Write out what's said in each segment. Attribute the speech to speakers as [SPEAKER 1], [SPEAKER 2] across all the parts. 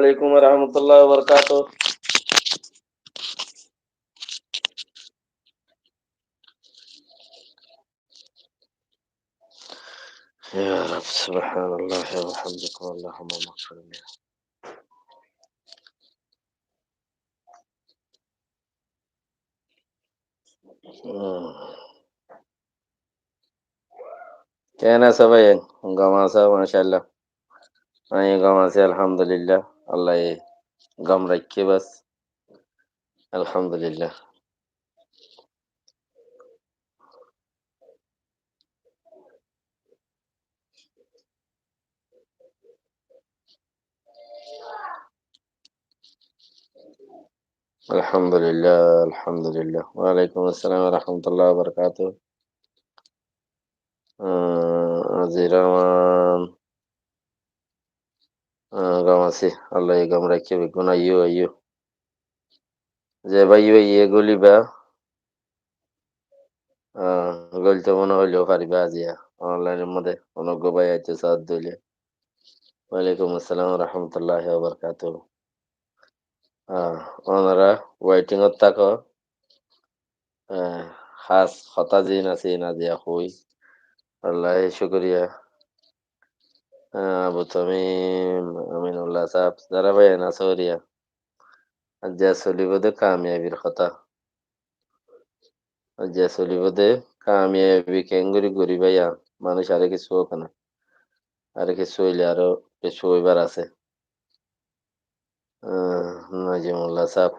[SPEAKER 1] वालेकुम वरहमतुल्लाहि वबरकातुह। या रब सुब्हानल्लाह व बिहम्दिका अल्लाहुम्मा मग़फ़िरली। कहना सब है गमा सा माशाल्लाह। हाँ, ये गमा से अल्हम्दुलिल्लाह। अल्लाह ये गम रखे बस। अल्हम्दुलिल्लाह। अल्हम्दुलिल्लाह अल्हम्दुलिल्लाह। वालेकुम अस्सलाम व रहमतुल्लाहि व बरकातुहू। अज़ीरान गमा से अल्लाह ये गम रखे बिगुन अय्यो अय्यो। যে ভাই ওই এগুলি বা গলতে মনে হইলেও পারিবা আজিয়া অনলাইনের মধ্যে অনগ্য ভাই আছে সাদ দিলে। ওয়ালাইকুম আসসালাম রহমতুল্লাহ বারকাতুহ। ওনারা ওয়েটিং থাকো। খাস হতা জিন আছে না দিয়া হই আল্লাহ শুকরিয়া। আবু তামিম আমিনুল্লাহ সাহেব যারা ভাই না সরিয়া যা চলিবদে কামিয়াবির কথা যা চলিবদে কামিয়াবি কেঙ্গুরি গরি ভাইয়া মানুষ আরে কিছু হোক না আরে কিছু হইলে আরো কিছু হইবার আছে। নাজিমুল্লাহ সাহেব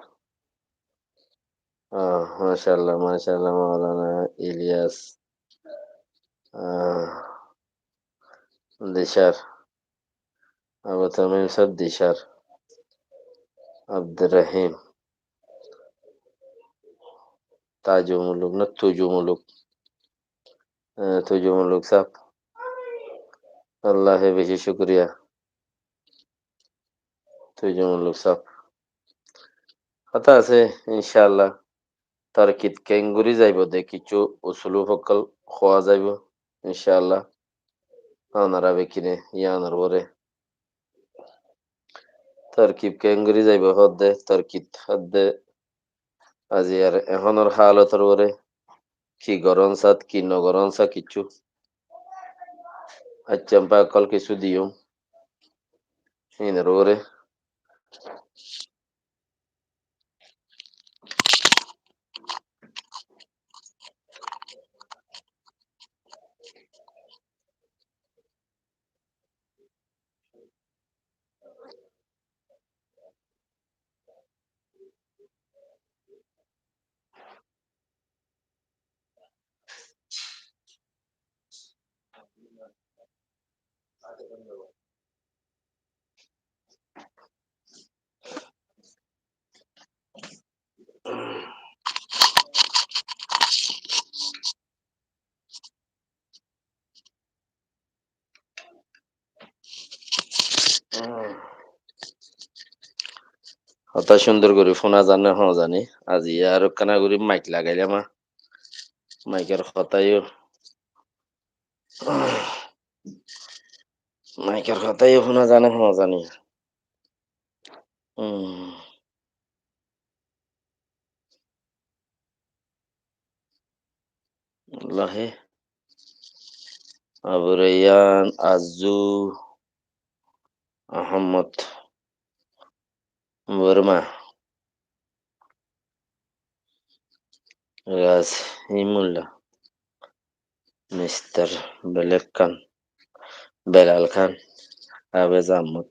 [SPEAKER 1] মাশাআল্লাহ মাশাআল্লাহ মাওলানা ইলিয়াস আহ, দিশার আবু তামিম সাহেব দিশার আব্দুর রহিম তাজুমুলুক না তুজুমুলুক তুজুমুলুক সাহেব আল্লাহ বেশি শুক্রিয়া তুজুমুলুক সাহেব কথা আছে ইনশাআল্লাহ তরকিত কেঙ্গুরি যাইব দে কিছু উসুলু ফকল খোয়া যাইব ইনশাআল্লাহ আনারা বেকিনে ইয়ানার পরে তরকিব কেঙ্গুরি যাইব হদ্দে তরকিত হদ্দে আজি আর এখনের হালতর পরে কি গরম সাত কি নগরম সা কিছু আচ্ছা কল কিছু দিও ইনের পরে হতা সুন্দর করে ফোনা জানে হ জানি আজি আর কানা করি মাইক লাগাইলাম মাইকের কথাইও মাইকের কথাইও শোনা জানে হ জানি আল্লাহে আবু রাইয়ান আজু আহমদ বর্মা রাজহিমুল্লাহ মিস্টার বেলেক খান বেলাল খান আবেজ আহমদ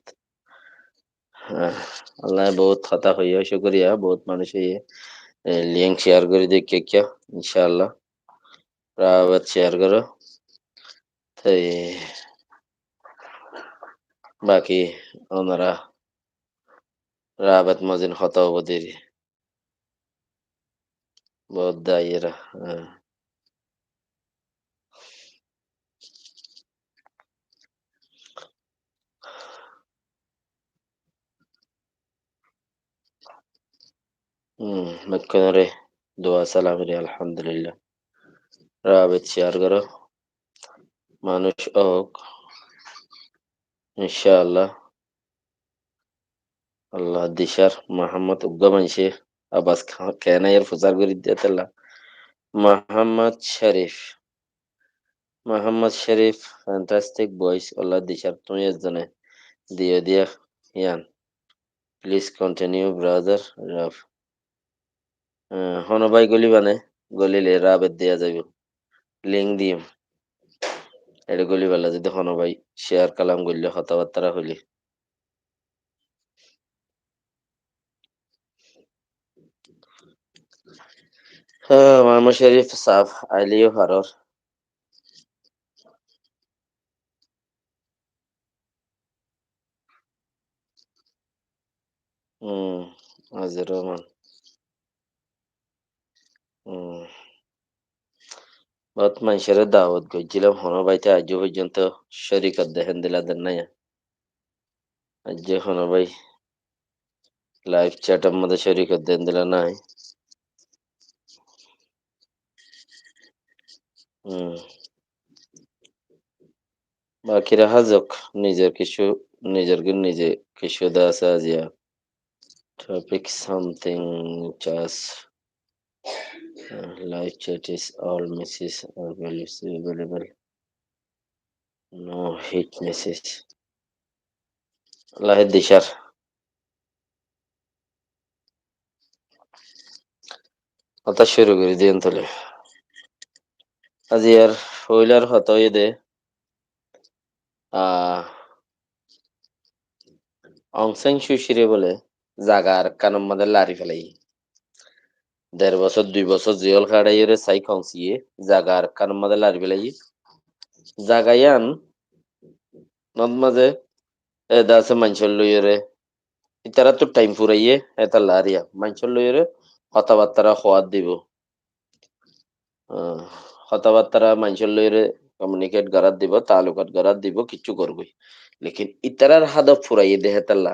[SPEAKER 1] আল্লাহ বহুত কথা হইয়া শুক্রিয়া বহুত মানুষ হইয়ে লিঙ্ক শেয়ার করে দেখে क्या ইনশাআল্লাহ রাবাত শেয়ার করো তাই বাকি ওনারা রাবাত মজিন কথা ওদের বহুত দায়ীরা মক্কনরে দোয়া সালাম রে আলহামদুলিল্লাহ রাবাত শেয়ার করো মানুষ হোক ইনশাআল্লাহ আল্লাহ দিশার মোহাম্মদ উগ্গা মানসে আবাস কেনাইয়ের প্রচার করে দিতেলা মোহাম্মদ শরীফ মোহাম্মদ শরীফ ফ্যান্টাস্টিক বয়েস আল্লাহ দিশার তুমি একজনে দিয়ে দিয়া ইয়ান প্লিজ কন্টিনিউ ব্রাদার রাফ হনবাই গলি বানে গলিলে রাবের দেয়া যাইব লিঙ্ক দিম এটা গলি বেলা যদি হনবাই শেয়ার কালাম গলিলে কথাবার্তা হইলি হ্যাঁ মোহাম্মদ শরীফ সাফ আইলিও হারর হুম আজির রহমান হুম বহুত মানুষের দাওয়াত করছিলাম হনবাইতে আজ পর্যন্ত শরিকত দেখেন দিলাদের নাই আজ হনবাই লাইভ চ্যাটের মধ্যে শরিকত দেন দিলা নাই হুম বাকিরা হাজক নিজের কিছু নিজের নিজে কিছু দেওয়া আছে আজিয়া topic something just live chat is all messages are available. No hate message. লাহের দিশার কথা শুরু করে দিন তাহলে আজি আর হইলার হত দে আহ অংসাং সুশিরে বলে জাগার কানম মাদের লারি ফেলাই ১.৫ বছর ২ বছর জিয়ল খাড়াইয়ের সাই খংসিয়ে জাগার কানম মাদের লারি ফেলাই জাগাইয়ান নদ মাঝে দাসে মাঞ্চল লইরে ইতারা তো টাইম ফুরাইয়ে এটা লারিয়া মাঞ্চল লইরে কথাবার্তারা হওয়ার দিব আহ, কথাবার্তারা মানুষের লইরে কমিউনিকেট করার দিব তালুকাত করার দিব কিচ্ছু করবই লেকিন ইতারার হাদফ ফুরাইয়ে দেহে তাল্লা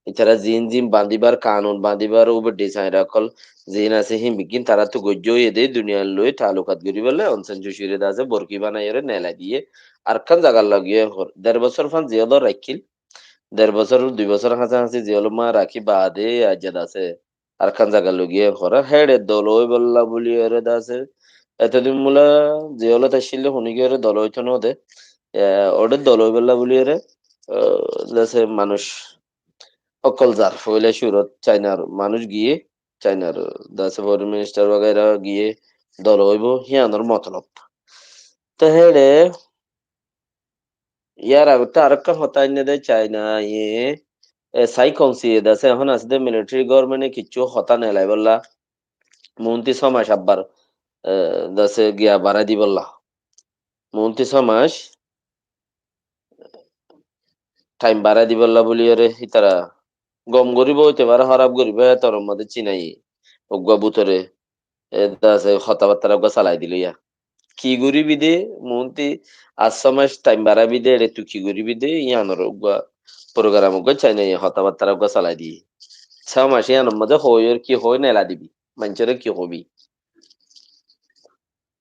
[SPEAKER 1] ইতারা জিন জিন বাঁধিবার কানুন বাঁধিবার উপর ডিজাইন রাখল জিন আছে হিম বিগিন তারা তো গজ্জ দে দুনিয়ার লই তালুকাত করি বলে অনসেন জুশিরে দাসে বরকি বানাইরে নেলা দিয়ে আর খান জাগার লাগিয়ে ১.৫ বছর ফান জিয়াদর রাখিল ১.৫ বছর ২ বছর হাসাহাসি জিয়ল মা রাখি বাদে আজাদ আছে আর খান জাগা লগিয়ে খরা হেডে দল ওই বল্লা বলি এরে দাসে এতদিন মূলা জিয়লত আসলে শুনিকি এরে দল হইতো নদে ওদের দল ওই বল্লা বলি এরে দাসে মানুষ অকল যার ফইলে সুরত চাইনার মানুষ গিয়ে চাইনার দাসে ফরেন মিনিস্টার বাগেরা গিয়ে দল হইব হিয়ানোর মতলব তো হেডে ইয়ার আগতে আরেকটা হতাই না দেয় চাইনা ইয়ে সাই কংসি দাসে এখন আসলে মিলিটারি গভর্নমেন্টে কিছু হতা নেলাই বললা মন্ত্রী সমাজ আব্বার দাসে গিয়া বাড়াই দি বললা মন্ত্রী সমাজ টাইম বাড়াই দি বললা বলি রে ইতারা গম গরিব হইতে পারে খারাপ গরিব তোর মধ্যে চিনাই অজ্ঞা বুতরে দাসে কথাবার্তা অজ্ঞা চালাই দিল ইয়া কি গরিবি দে মন্ত্রী আজ সমাজ টাইম বাড়াবি দে রে তুই কি গরিবি দে ইয়ানোর অজ্ঞা প্রোগ্রাম অজ্ঞা চাই নাই কথাবার্তা অজ্ঞা চালাই দিয়ে সমাজ ইয়ানোর মধ্যে হইর কি হই নেলা দিবি মানুষের কি হবি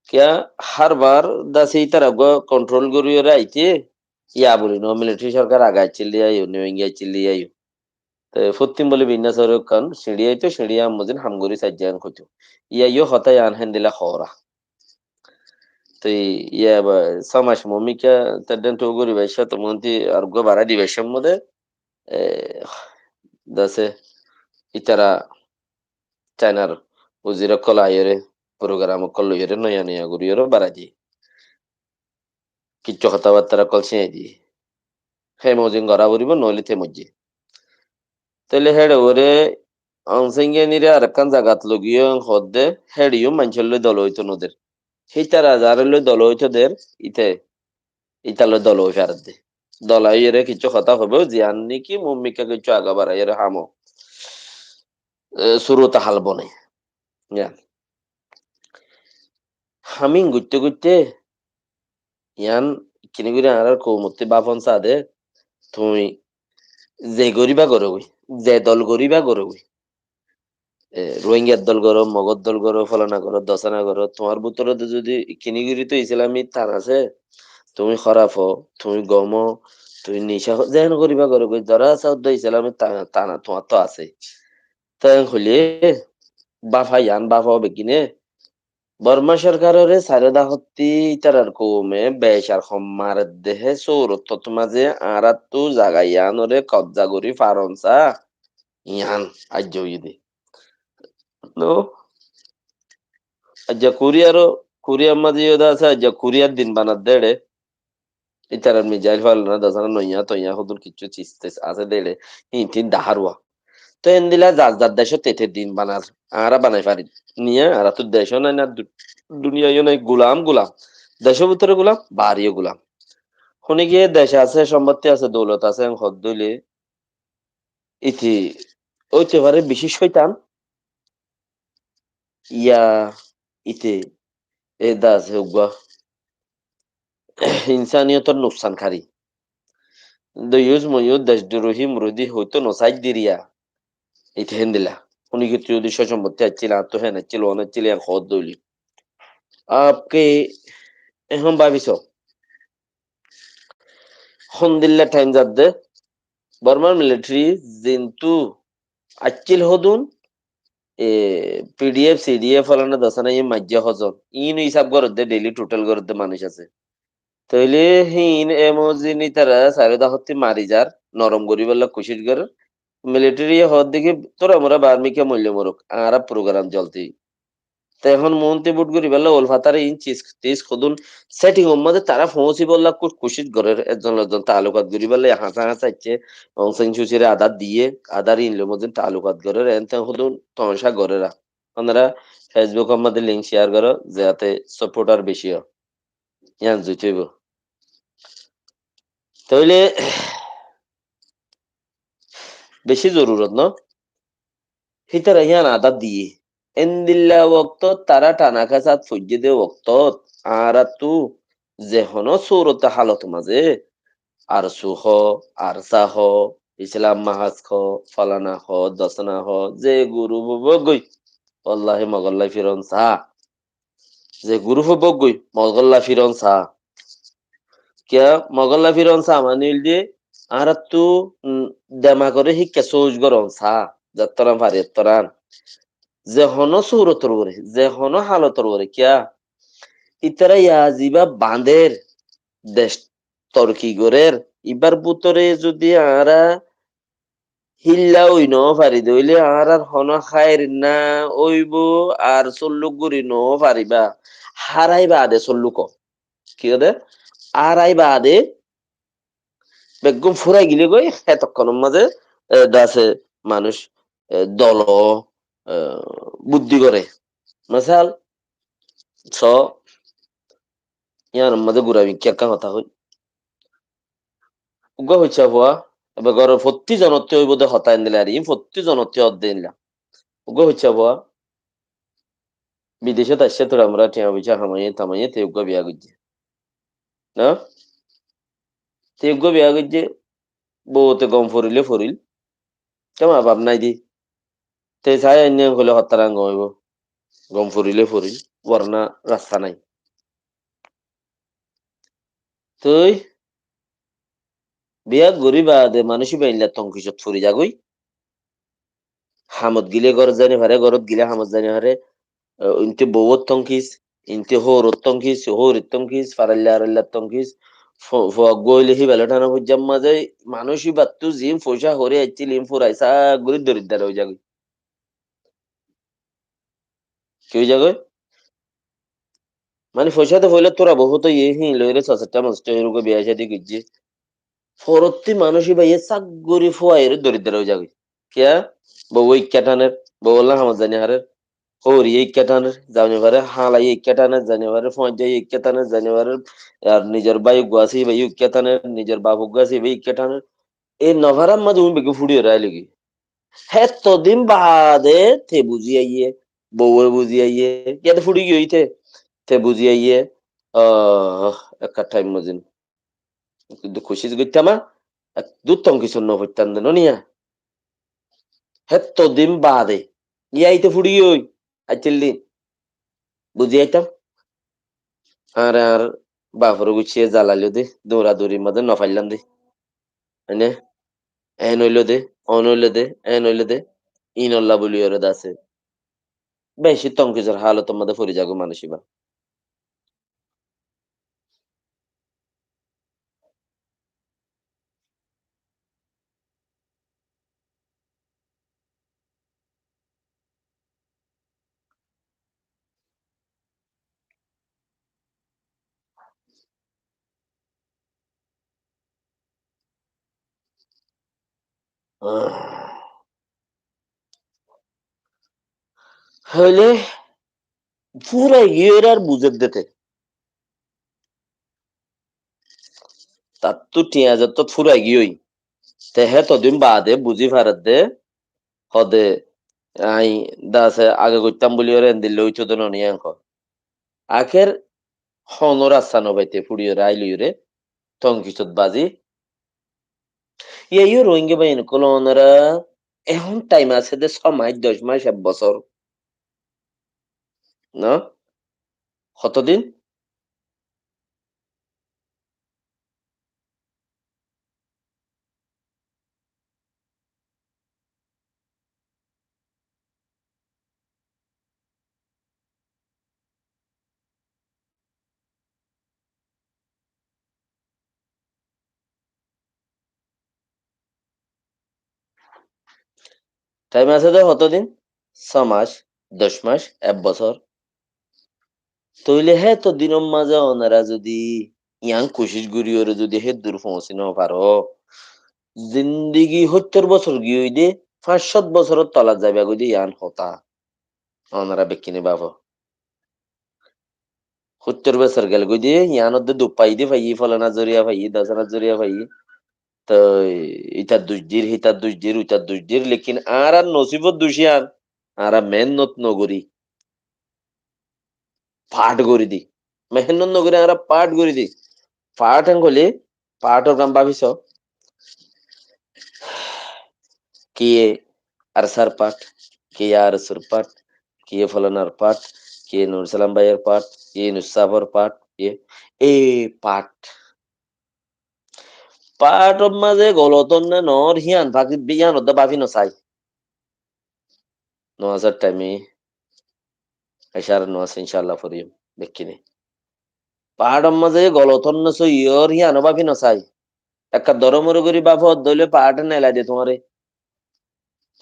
[SPEAKER 1] क्या हर बार दस ही तरह को कंट्रोल करियो राइते ইয়া বলি নো মিলিটারি সরকার আগায় চিল্লি আইও নিউ ইন্ডিয়া চিল্লি আইও তো ফতিম বলে বিন্যাস সরক খান সিঁড়ি আইতো সিঁড়ি আমদিন হামগুরি সাজ্জান কইতো ইয়া হতাই আনহেন দিলা খরা তো ইয়া সমাজ মমিকা তাদের তো গরি বাইশা তো মন্তি আর গো বাড়া দিবেশের মধ্যে দাসে ইতারা চায়নার উজিরা কলা আইরে প্রোগ্রাম কল ইরে নয়া নয়া গুরিয়র বাড়া দি কিচ্ছু কথাবার্তা কল সিঁই দি হে মজিন গড়া বরিব নইলে থে মজ্জি তাহলে হেড ওরে অংসেঙ্গে নিরে আরেকখান জাগাত লগিয়ে হদ্দে হেডিও মানুষের লই দল হইতো নদের হিতারা যার লই দল হইতো দের ইতে ইতালে দল হই ফেরত দে দলাই এরে কিছু কথা হবে জিয়ান নাকি মম্মিকা কিছু আগা বাড়াই এর হামো শুরুতে হাল বনে ইয়া হামিং ঘুরতে ঘুরতে ইয়ান কিনে ঘুরে আর কৌমতি বাপন সাদে তুমি যে গরিবা গরবই যে দল গরিবা গরবই রোহিঙ্গার দল করো মগর দল করো ফলানা করো দশানা করো তোমার ভিতরে যদি কিনিগিরি তো ইসলামী তার আছে তুমি খারাপ হো তুমি গম তুই নিশা যেন করিবা করে কই ধরা সাউদ্দ ইসলামে টানা তোমার তো আছে তাই হইলে বাফা ইয়ান বাফা হবে কিনে বর্মা সরকারের সারদা হত্তি ইতারার কৌমে বেশার সম্মার দেহে সৌরত্ব মাঝে আরাত্তু জাগাইয়ানরে কবজা করি ফারনসা ইয়ান আজ্য ইদে নো আজ্জা কোরিয়ার মাঝে ইয়োদা আছে আজ্জা কোরিয়ার দিন বানাত দেড়ে ইতারার মিজাইল ফালনা দাসানা নইয়া তইয়া হুদুর কিচ্ছু চিস্তে আছে দেড়ে ইতিন দাহারওয়া তো এন দিলা যার যার দেশ তেতে দিন বানার আরা বানাই পারি নিয়ে আরা তো দেশ নাই না দুনিয়ায় নাই গুলাম দেশের ভিতরে গুলাম বাড়িও গুলাম শুনি গিয়ে দেশে আছে সম্পত্তি আছে দৌলত আছে হদ দইলে ইতি ওইতে পারে বেশি শয়তান ইয়া ইতে এ দাস হুগা ইনসানিয়তর নুকসানকারী দইউজ ময়ুদ দেশদ্রোহী মুরুদি হইতো নসাইড দিরিয়া ইতে হেন্দিলা শুনি কি তুই যদি সম্পত্তি আছিল তো হেন আছিল অনেক ছিল হদ দইলি আপকে এখন ভাবিছ হন্দিল্লা টাইম যাচ্ছে বর্মার মিলিটারি কিন্তু আচ্ছিল হদুন এ পিডিএফ সিডিএফ ফলানো দশনা ই মাজ্জা হজন ইন হিসাব করতে ডেইলি টোটাল করতে মানুষ আছে তাইলে হিন এমজিনি তারা সারদা হতে মারি যার নরম গরি বললা কুশিস কর মিলিটারি হদ দিকে তোরা মোরা বার্মিকে মূল্য মরুক আরা প্রোগ্রাম চলতি তো এখন মন্ত্রী বুট করি বললা ওল ফাতারে ইন চিজ তিস খুদুন সেটিং মধ্যে তারা পৌঁছি বললা কুশিস ঘরের একজন তালুকাত গরি বললা হাসা হাসা ইচ্ছে অংসাং সুচিরে আদার দিয়ে আদার ইনলো মধ্যে তালুকাত ঘরের এনতে খুদুন তমসা ঘরেরা আপনারা ফেসবুক আমাদের লিঙ্ক শেয়ার করো যাতে সাপোর্টার বেশি হয় ইয়ান জুইতেইব তাহলে বেশি জরুরত ন হিতারা ইয়ান আদার দিয়ে এন্দিল্লা ওক্ত তারা টানা খাসাত ফুজ্জে দে ওক্ত আর তু যেহন সৌরতা হালত মাঝে আর সুহ আর সাহ ইসলাম মাহাজ খ ফলানা হ দসনা হ যে গুরু বগই অল্লাহে মগল্লা ফিরন সা যে গুরু বগই মগল্লা ফিরন সা কিয়া মগল্লা ফিরন সা মানিল দিয়ে আর তু দেমা করে শিক্ষা সৌজ গরম সা যাত্তরাম ফারি তরান যে হন সৌরতর করে যে হন হালতর করে কিয়া ইতারা ইয়াজিবা বাঁধের দেশ তর্কি গরের ইবার বুতরে যদি আরা হিল্লা ওই ন পারি দইলে আর আর হন খায়ের না ওইব আর চল্লুক গুড়ি ন পারিবা হারাই বাদে চল্লুক কি দে আড়াই বাদে বেগম ফুরাই গিলে গই এতক্ষণের মাঝে দাসে মানুষ দল বুদ্ধি করে মশাল ছ ইয়ার মধ্যে ঘুরাবি কেকা কথা হই উগ্র হইছে হওয়া এবার ঘর ভর্তি জনত্ব হইব দে হতাইন দিলে আর ই ভর্তি জনত্ব অর্ধে নিলাম উগ্র হইছে হওয়া বিদেশে আসছে তোর আমরা টিয়া পয়সা হামাইয়ে থামাইয়ে তে উগ্র বিয়া করছে না তে উগ্র বিয়া করছে বউতে গম ফরিলে ফরিল কেমন ভাব নাই দি তে চাই অন্য হলে হত্যারাঙ্গ হইব গম ফরিলে ফরিল বর্ণা রাস্তা নাই তুই বিয়া গরিবা দে মানুষই বাইনলা তংকিশত ফুরি যাগুই হামত গিলে ঘর জানি হারে ঘরত গিলে হামত জানি হারে ইনতে বউত তংকিস ইনতে হোরত তংকিস হোরিত তংকিস ফারাল্লা আরাল্লা তংকিস গইলে হি বেলাটানা হুজাম মাঝে মানুষই বাত্তু জিম পয়সা হরে আইছি লিম ফুরাইসা গরিব দরিদ্র হয়ে যাগুই কি হয়ে যাগুই মানে পয়সাতে হইলে তোরা বহুত ইয়ে হি লইরে সসটা মস্ত হিরুকে বিয়া শাদি গিজি ফরত্তি মানুষই ভাইয়ে চাকরি ফুয়াইরে দরিদ্র হয়ে যাগুই কিয়া বউ ইক্কাটানের বউ আল্লাহ হামত জানি হারে হরি ইক্কাটানের জানি পারে হালাই ইক্কাটানের জানি পারে ফঞ্জাই ইক্কাটানের জানি পারে আর নিজের বাই গুয়াছি ভাই ইক্কাটানের নিজের বাবু গুয়াছি ভাই ইক্কাটানের এই নভারাম মাঝে উনি বেগে ফুড়িয়ে রায় লিগি হ্যাঁ তদিন বাদে তে বুঝি আইয়ে বউয়ে বুঝি আইয়ে ইয়াতে ফুড়ি গিয়ে তে বুঝি আইয়ে আহ একটা টাইম মজিন কিন্তু খুশি গইতামা দুতম কিছু নভইতান দেন নিয়া হেত্তো দিন বাদে ইয়াইতে ফুড়ি ওই আইতিল দিন বুঝি আইতাম আর বাপর গুছিয়ে জ্বালালো দে দৌড়াদৌড়ির মধ্যে নফাইলাম দে এনে এন হইল দে, অন হইল দে, এন হইল দে, ইনল্লা বলি ওরে দাসে। বেশি তংকিজের হালতের মধ্যে পড়ে যাগো মানুষিবা। হইলে পুরা ইয়ের আর বুঝে দিতে। তার তো টিয়াজের তো ফুরা গিয়েই। তেহে তদিন বাদে বুঝি ফারাত দে হদে আই দাসে আগে করতাম বলি ওরে দিল্লি হইতো তো ননি আঙ্ক। আখের হনর আসানো বাইতে ফুড়িয়ে আইলি রে তংকিচত বাজি। ইয়ে রোহিঙ্গা বাহিনী কোনো ওনারা এখন টাইম আছে দে 6 মাস 10 মাস 1 বছর না কতদিন টাইম আছে দে কতদিন 6 মাস 10 মাস 1 বছর তইলে হে তো দিনের মাঝে ওনারা যদি ইয়াং কোশিশ করি ওরে যদি হে দূর পৌঁছি ন পারো জিন্দিগি 70 বছর গিয়ে দে 5-7 বছরের তলা যাবে গদি ইয়ান হতা ওনারা বেকিনে বাবো 70 বছর গেল গদি ইয়ানত দুপাই দি ভাই ফলে না জরিয়া ভাই 10 না জরিয়া ভাই তো ইতার দুজদির হিতার দুজদির উইতার দুজদির লেকিন আর নসিবত দুষিয়ান আর মেহনত নগরী পাঠ করে দি মেহনত নগরী আর পাঠ করে দি পাঠ হলে পাঠর কাম ভাবিস কি আরসার পাঠ কে আরসুর পাঠ কে ফলানার পাঠ কে নুরসালাম ভাইয়ের পাঠ কে নুসাফর পাঠ কে এই পাঠ পাঠর মাঝে গলতন না নর হিয়ান ভাগি বিয়ান ওদা ভাবি নসাই নহাজার টাইমে এসার নোয়াস ইনশাল্লাহ ফরিম দেখিনি পাহাড়ের মাঝে গলতন নস ইয়র হিয়ান ভাবি নসাই একটা দরমর করি বাপত দইলে পাহাড়ে নেলা দে তোমারে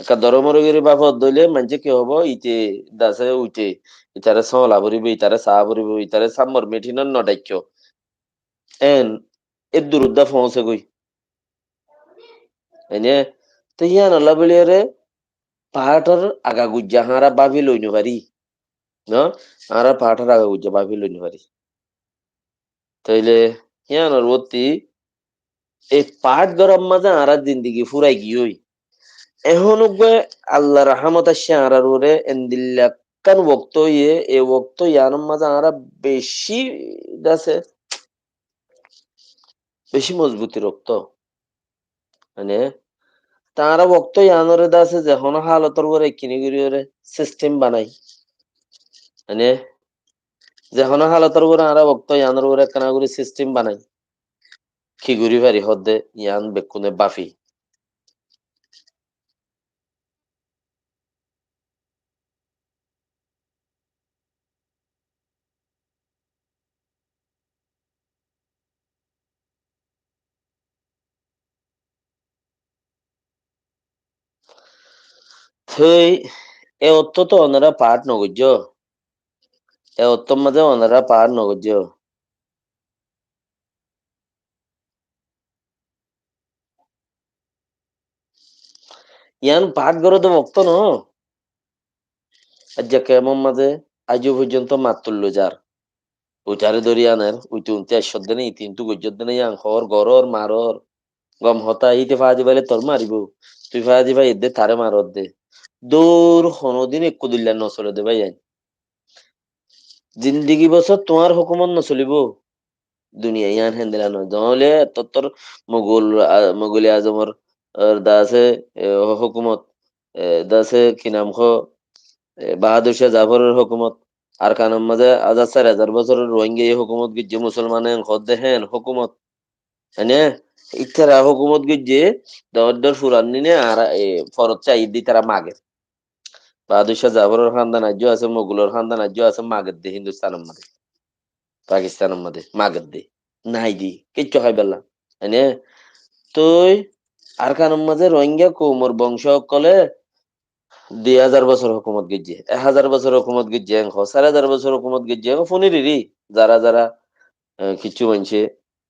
[SPEAKER 1] একটা দরমর করি বাপত দইলে মানছে কি হবো ইতে দাসে উঠে ইতারে সলা ভরিব ইতারে চা ভরিব ইতারে সাম্মর মিঠিন নডাক্য এন এ দুরুদ্দা পৌঁছে গই এনে তো ইয়ান আল্লাহ বলিয়ারে পাহাড়র আগা গুজ্জা হারা বাবি লইন পারি ন আরা পাহাড়র আগা গুজ্জা বাবি লইন পারি তাইলে ইয়ানোর বর্তি এই পাহাড় গরম মাঝে আরা জিন্দিগি ফুরাই গিয়ে এখন আল্লাহ রাহামত আসছে আরার ওরে এন্দিল্লা কান বক্ত ইয়ে এ বক্ত ইয়ানোর মাঝে আরা বেশি আছে বেশি মজবুতি রক্ত মানে তারা বক্ত ইয়ানোরে দাসে যখন হালতর ওরে কিনি করি ওরে সিস্টেম বানাই মানে যখন হালতর ওরে আরা বক্ত ইয়ানোর ওরে কানা করে সিস্টেম বানাই কি করি পারি হদ্দে ইয়ান বেকুনে বাফি থই এ অত্ত তো ওনারা পাঠ নগর্য এ অত্তর মাঝে ওনারা পাঠ নগর্য ইয়ান পাঠ গড় তো বক্ত ন আজ কেমন মাঝে আজও পর্যন্ত মাত তুললো যার উইটারে ধরি আনের উইতে উনতে আসর দেনে ইতিনটু গজ্জর দেনে ইয়াং খর গরর মারর গম হতা ইতে ফাজি বাইলে তোর মারিব তুই ফাজি ভাই এদে তারে মারত দে দৌড় হনদিন একু দিল্লা নচলে দে ভাই জিন্দিগি বছর তোমার হুকুমত নচলিব দুনিয়া ইয়ান হেন্দিলা নয় নহলে তোর মোগল আজমর দাসে হুকুমত দাসে কি নাম বাহাদুর শাহ জাফরের হুকুমত আর কানের মাঝে 1,000-4,000 বছরের রোহিঙ্গা এই হুকুমত গিয়ে মুসলমানের হদ দেখেন হুকুমত হ্যাঁ ইতারা হুকুমত গিয়ে দর ফুরান নিনে আর ফরত চাই দি তারা মাগে বাহাদুর শাহ জাফরের খানদান আজ্য আছে মোগলের খানদান আজ্য আছে মাগের দে হিন্দুস্তানের মধ্যে পাকিস্তানের মধ্যে মাগের দে নাই দি কিচ্ছু খাই বেলা এনে তুই আর কারণ মাঝে রোহিঙ্গা কোমর বংশ কলে ২,০০০ বছর হুকুমত গিয়ে ১,০০০ বছর হুকুমত গিয়ে ৪,৫০০ হুকুমত গিয়ে ফোনিরি যারা যারা কিছু মানছে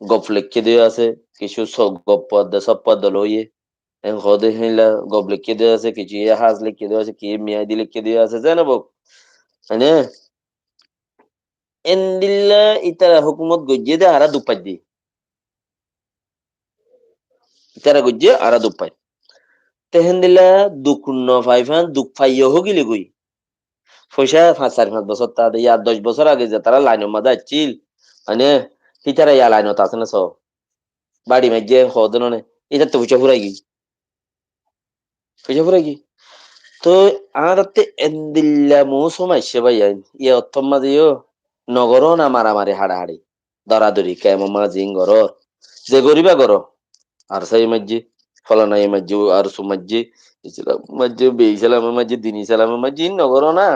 [SPEAKER 1] গপ লেখকে দিয়ে আছে কিছু গপ পদ্মা সব পদ্মা লইয়ে হদে হিলা গপ লিখে দেওয়া আছে কিছু হাজ লিখে দেওয়া আছে কি মেয়াদি লিখে দেওয়া আছে জানো বক মানে এন্দিল্লা ইতারা হুকুমত গজ্জে দে আরা দুপাই দি ইতারা গজ্জে আরা দুপাই তেহেন্দিল্লা দুঃখ ন ফাইফান দুঃখ ফাইয় হগিলি গই পয়সা ৫-৪-৫ বছর তা দিয়ে ৮-১০ বছর আগে যে তারা লাইনের মাঝে আসছিল মানে ইতারা ইয়া লাইনত আছে না সব বাড়ি মাঝে হদে নে এটা তো পয়সা ফুরাই কি তো আরাতে এন্দিল্লা মৌসুম আইসে ভাইয়া ইয়ে অর্থম মাঝেও নগরও না মারামারি হাড়াহাড়ি দরাদরি কেমন মাঝিং গর যে গরিবা গর আর সাই মাঝি ফলানাই মাঝি আর সু মাঝি ইসলাম মাঝি বেইসালামের মাঝি দিন ইসালামের মাঝি নগর না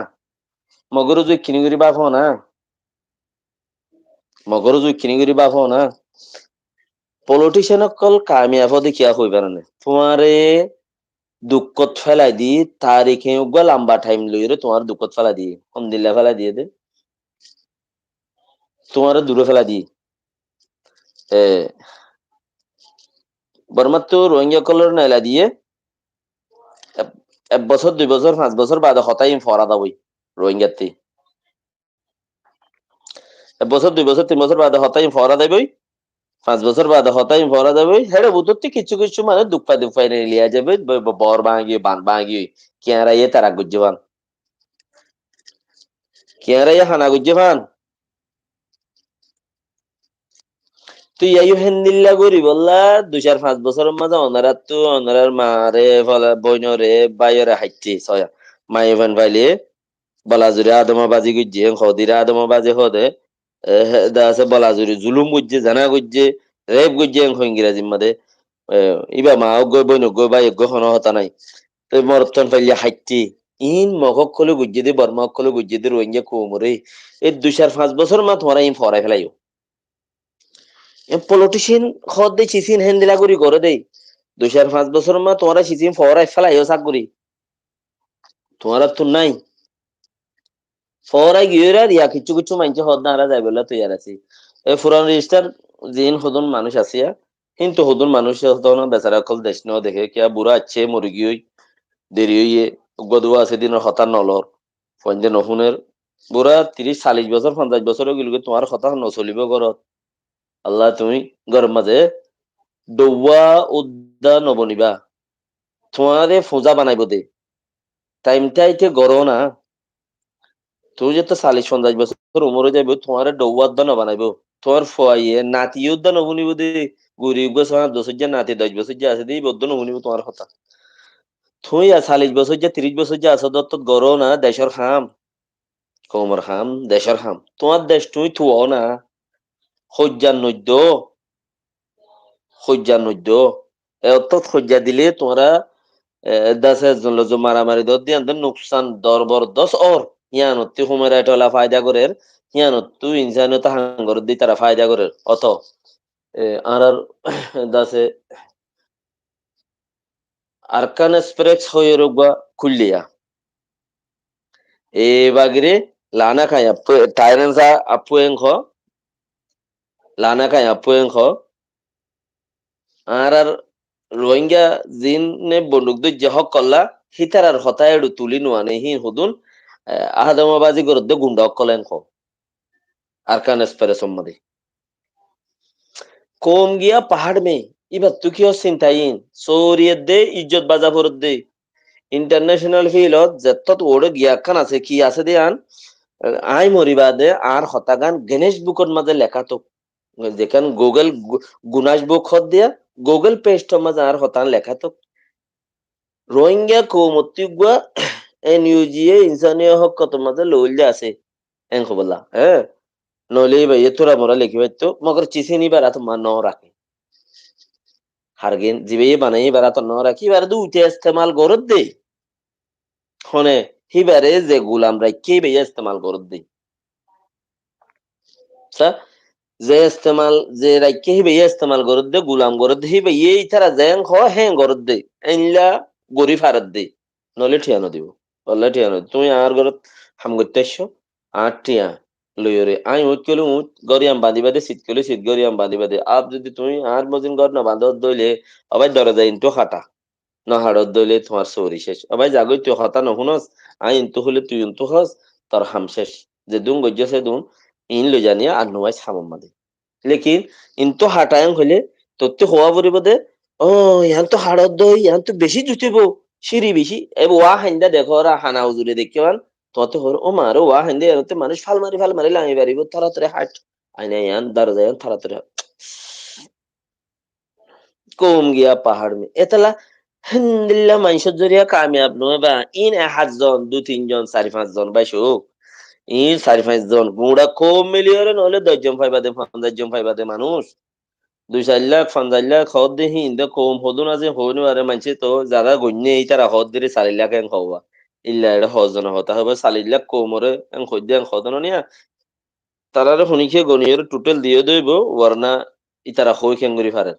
[SPEAKER 1] মগর যে কিনি করি বাপ না মগর যে কিনি করি বাপ না পলিটিশিয়ান অকল কামিয়াব দেখিয়া হইবার না তোমারে দুঃখত ফেলাই দি তারিখে উগা লম্বা টাইম লইরে তোমার দুঃখত ফেলা দিয়ে কম দিল্লা ফেলা দিয়ে দে তোমার দূরে ফেলা দি এ বর্মার তো রোহিঙ্গা কলর নাইলা দিয়ে এক ১ বছর ২ বছর ৫ বছর বাদে হতাই ফরা দাবই রোহিঙ্গাতে ১ বছর ২ বছর ৩ বছর বাদে হতাই ফরা দেবই ৫ বছর বাদে হতাই ফরা দেবই হেড়ে বুঝতে কিছু কিছু মানে দুপাই লিয়া যাবে বর ভাঙি বান ভাঙি কেয়ারাইয়ে তারা গুজ্জে ভান কেয়ারাইয়ে হানা গুজ্জে ভান তুই আইও হেন্দিল্লা করি বললা ২-৫ বছরের মাঝে অনারার তো অনারার মারে ফলা বইনরে বাইরে হাইটছে ছয়া মায়ে ভান ভাইলে বলাজুরে আদমাবাজি গুজছে হদিরে আদমাবাজি হদে আছে বলাজুরি জুলুম গুজছে জানা গুজছে রেপ গুজছে ইংরাজির মধ্যে ইবা মা গৈ বই নগৈ বা এগৈ হন হতা নাই তুই মরতন ফাইলে হাইটছি ইন মগক কলে গুজছে দি বর্মক কলে গুজছে দি রোহিঙ্গা কোমরে এই ২-৫ বছর মা তোমার ইন ফরাই ফেলাইও পলিটিশিয়ান খদ দে চিচিন হেন্দিলা করি করে দেই ২-৫ বছর মা তোমার চিচিন ফরাই ফেলাইও চাক করি তোমার তো নাই ফরাই গিয়ে ইয়া কিছু কিছু মানছে হদ না যাই বলে তুই আর আছি এই ফুরান রেজিস্টার জিন হদন মানুষ আসিয়া কিন্তু হদন মানুষ হদন বেচারা কল দেশ ন দেখে কিয়া বুড়া আছে মুরগি হই দেরি হইয়ে গদুয়া আছে দিনের হতার নলর ফঞ্জে নহুনের বুড়া ৩০-৪০ বছর ৫০ বছর গেল তোমার কথা নচলিব ঘরত আল্লাহ তুমি ঘরের মাঝে দৌয়া উদ্দা নবনিবা তোমারে ফোজা বানাইব দে টাইমটা ইতে গরো না তুই যে তো ৪০-৫০ বছর উমরে যাইব তোমার ডৌয়া উদ্দা নবানাইব তোর ফুয়াইয়ে নাতি উদ্দা নবনিব দে গুরি গছ ৫ বছর যা নাতি ১০ বছর যা আছে দেই বদ্ধ নবনিব তোমার কথা তুই ৪০ বছর যা ৩০ বছর যা আছে দত্ত গরো না দেশের খাম কমর খাম দেশের খাম তোমার দেশ তুই থুও না সজ্জার নদ্য সজ্জার নদ্য এত সজ্জা দিলে তোমরা দাসে জন্য মারামারি দর দিয়ে নুকসান দর দশ ওর ইয়ানত হুমের এটলা ফায়দা করে ইয়ানত তুই ইনসানিয়ত হাঙ্গর দি তারা ফায়দা করে অত আর আর দাসে আরকান এক্সপ্রেস হয়ে রোগবা খুললিয়া এ বাগিরে লানা খাই টাইরেন্সা আপু এংখ লানা খাই আপু এংখ আর রোহিঙ্গা জিন নে বন্দুক যে হক করলা হিতার আর হতায় তুলি নোয়ানে হি হুদুন আহাদমাবাজি গরদ্দে গুন্ডা কলেন খ আরকান এক্সপ্রেস সম্মদে কম গিয়া পাহাড় মে এবার তুই কি চিন্তাইন সৌরিয়ত দে ইজ্জত বাজা ফরত দে ইন্টারন্যাশনাল ফিল্ডত যেতত ওড়ে গিয়া খান আছে কি আছে দে আন আই মরিবা দে আর হতাগান গণেশ বুকর মাঝে লেখা তো যেখান গুগল গুনাস বুক হত দিয়া গুগল পেস্ট মাঝে আর হতান লেখা তো রোহিঙ্গা কৌমতি গুয়া এনইউজিএ ইনসানিয় হক কত মাঝে লইলে আছে এন খবলা হ্যাঁ নইলে ভাই তোরা মোরা লিখি তো মগর চিঠি নিবার এত মা ন রাখে হারগেন জিবে বানাই বেড়াত নরা কি বারে দুইটা ইস্তেমাল গরত দে হনে হিবারে যে গুলাম রাইকে বেয়া ইস্তেমাল গরত দে সা যে ইস্তেমাল যে রাইকে হিবে ইস্তেমাল গরত দে গুলাম গরত দে হিবে এই তারা যেন খ হ্যাঁ গরত দে এনলা গরি ফারত দে নলে ঠিয়ানো দিব বললে ঠিয়ানো তুমি আর ঘরত হাম করতে আসছো আর টিয়া লইরে আই উঠ কইলে উঠ গরিয়াম বাঁধি বাদে শীত কইলে শীত গরিয়াম বাঁধি বাদে আপ যদি তুমি আর মজিন ঘর না বাঁধত দইলে আবার দরজা ইনটো খাটা না হাড়ত দইলে তোমার সৌরি শেষ আবার জাগই তুই হতা নহুনস আই ইনতো হলে তুই ইনতো হস তোর হাম শেষ যে দুম গজ্জে দুম ইন লই জানিয়া আর নোয়াই সামম মাদে লেকিন ইনতো হাঁটায়ং হইলে তোরতে হওয়া পরিব দে ও ইয়ান তো হাড়ত দই ইয়ান তো বেশি জুতিব সিঁড়ি বেশি এ ওয়া হাইন্দা দেখো ওরা হানা উজুরে দেখতে পান তত হর ও মারো ওয়া হাইন্দা এরতে মানুষ ফাল মারি লাঙি পারিব তাড়াতাড়ি হাঁট আইনা ইয়ান দাঁড়া যান তাড়াতাড়ি কম গিয়া পাহাড় মে এতলা হিন্দিল্লা মাইসত জরিয়া কামিয়াব নয় বা in ১ John ২-৩ John ৪-৫ John বাইসো in ৪-৫ জন গুড়া কম মিলিয়রে নহলে ১০ জন ফাইবাদে ৫০ জন ফাইবাদে মানুষ ২-৪ লাখ ৫০ লাখ হদ দেহি ইন্দা কম হদু না যে হইনো আরে মানছে তো জাগা গণ্যে এই তারা হদ দিরে ৪ লাখ এং হওয়া ইল্লা এটা হজন হতা হবে ৪ লাখ কমরে এং হদ্দে এং হদন নিয়া তারারে শুনিকে গনিয়র টোটাল দিয়ে দইব ওয়ারনা ইতারা হই খেঙ্গুরি ফারে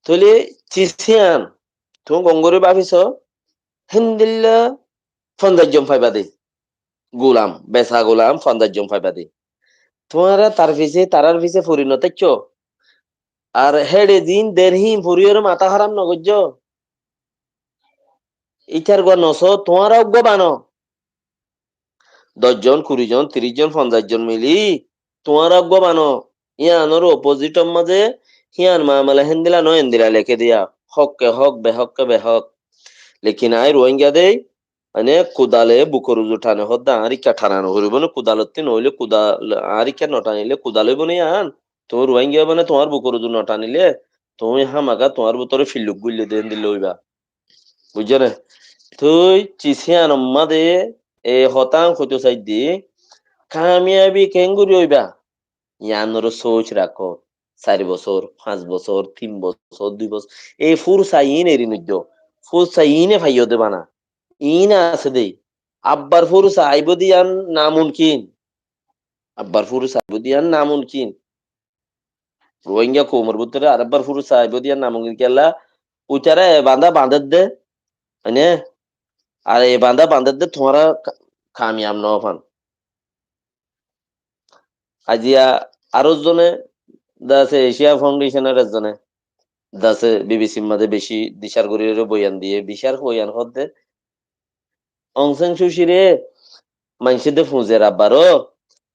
[SPEAKER 1] তলে চিসিয়ান তুমি গঙ্গরে ভাবিছ হিন্দিল্লা ৫০ জন ফাইবাদে গোলাম বেচা গোলাম ৫০ জন ফাইবাদে তোমারা তার পিছে তারার পিছে পরিণত চ আর হেডে দিন দেড়হিম ফুরিয়র মাথা হারাম নগজ্য ইটার গো নস তোমারা অজ্ঞ বানো ১০ জন ২০ জন ৩০ জন ৫০ জন মিলি তোমারা অজ্ঞ বানো ইয়ানোর অপোজিটর মাঝে হিয়ান মামলা হেন্দিলা ন হেন্দিলা লেখে দিয়া হককে হক বেহককে বেহক লেকিন আই রোহিঙ্গা দেই মানে কুদালে বুকর উঠানে হদ্দা আরিকা ঠানানো হরিব না কুদালতে নইলে কুদাল আরিকা নটানিলে কুদালে বনে আন তোমার রোহিঙ্গা মানে তোমার বুকর নটানিলে তুমি হামাকা তোমার ভিতরে ফিল্লুক গুলি দেন দিলে হইবা বুঝছো না তুই চিসিয়ান মাদে এ হতাং হইতো চাই দি কামিয়াবি কেঙ্গুরি হইবা ইয়ানোর সোচ রাখো ৪ বছর ৫ বছর ৩ বছর ২ বছর এই ফুরসা ইন এরি নিজ ফুরসা ইনে ফাইয় দেবা না ইনা আছে দেই আব্বার ফুরুস আইব দিয়ান নামুনকিন আব্বার ফুরুস আইব দিয়ান নামুনকিন রোহিঙ্গা কোমর ভিতরে আরেকবার ফুরুস আইব দিয়ান নামুনকিন কেলা উচারা বান্দা বাঁধত দে মানে আর এ বান্দা বাঁধত দে তোমারা কামিয়াব ন পান আজিয়া আরো জনে দাসে এশিয়া ফাউন্ডেশনের একজনে দাসে বিবিসির মাঝে বেশি দিশার গরিরের বয়ান দিয়ে বিশার বয়ান হতে অংসান সুশিরে মানসিদে ফুঁজের আব্বারও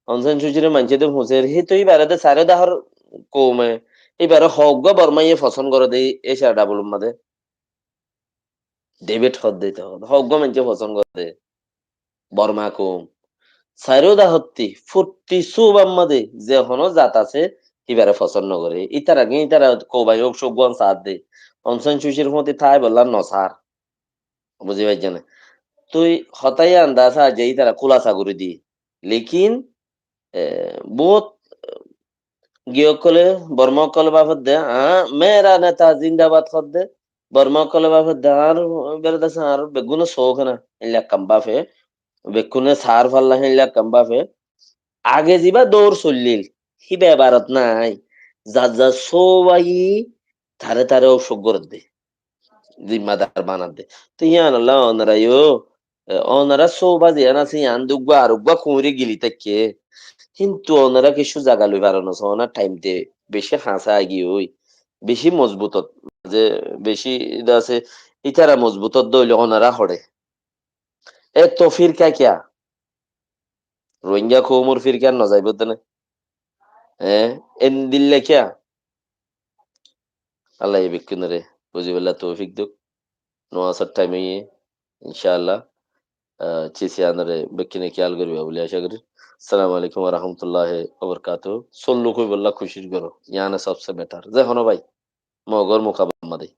[SPEAKER 1] অনসান সুচিরে মানসিদে ফুঁজের হি তুই বেড়াতে সারে দাহর কৌমে এবারে হক বর্মাইয়ে পছন্দ করে দেই এসা ডাবল মাদে ডেভিড হদ দিতে হবে হক মানছে পছন্দ করে দে বর্মা কৌম সাইরো দা হত্তি ফুর্তি সুব আম্মাদে যে হনো জাত আছে এবারে পছন্দ করে ইতারা গে ইতারা কোবাই হোক সবগন সাথ দে অনসান সুচির মধ্যে থাই বললাম নসার বুঝি পাইছে না তুই হতাই আন্দাজা যেই তারা খোলাসা করে দি লেকিন বহুত গিয়কলে বর্মকলে বাবদ দে মেরা নেতা জিন্দাবাদ খদ দে বর্মকলে বাবদ দে আর বেরদাস আর বেগুন শোক না ইল্লা কাম্বাফে বেকুনে সার ফাল্লা ইল্লা কাম্বাফে আগে যিবা দৌড় চললিল হিবে ভারত নাই যা যা সবাই তারে তারে অসুখ করে দে জিম্মাদার বানাত দে তো ইয়ান আল্লাহ অনারা ইয়ো অনারা সৌবাজি আনাসি ইয়ান দুগবা আর উগবা কুমরি গিলি তাকে কিন্তু ওনারা কিছু জায়গা লই পারনো ওনার টাইম দে বেশি হাসা আগি ওই বেশি মজবুতত যে বেশি এটা আছে ইতারা মজবুতত দইলে ওনারা হড়ে এ তো ফিরকা কিয়া রোহিঙ্গা কৌমর ফিরকার ন যাইব না হ্যাঁ এন দিল্লে কিয়া আল্লাহ এই বিক্ষুনরে বুঝিবেলা তৌফিক দুক নোয়াসার টাইমে ইনশাআল্লাহ চিসি আনারে বেকিনে খেয়াল করিবা বলে আশা করি আসসালামু আলাইকুম ওয়া রাহমাতুল্লাহি ওয়া বারাকাতুহু সল্লু কই বল্লা খুশির করো ইয়ানা সবসে বেটার যে হনো ভাই মগর মুকাবাম্মাদে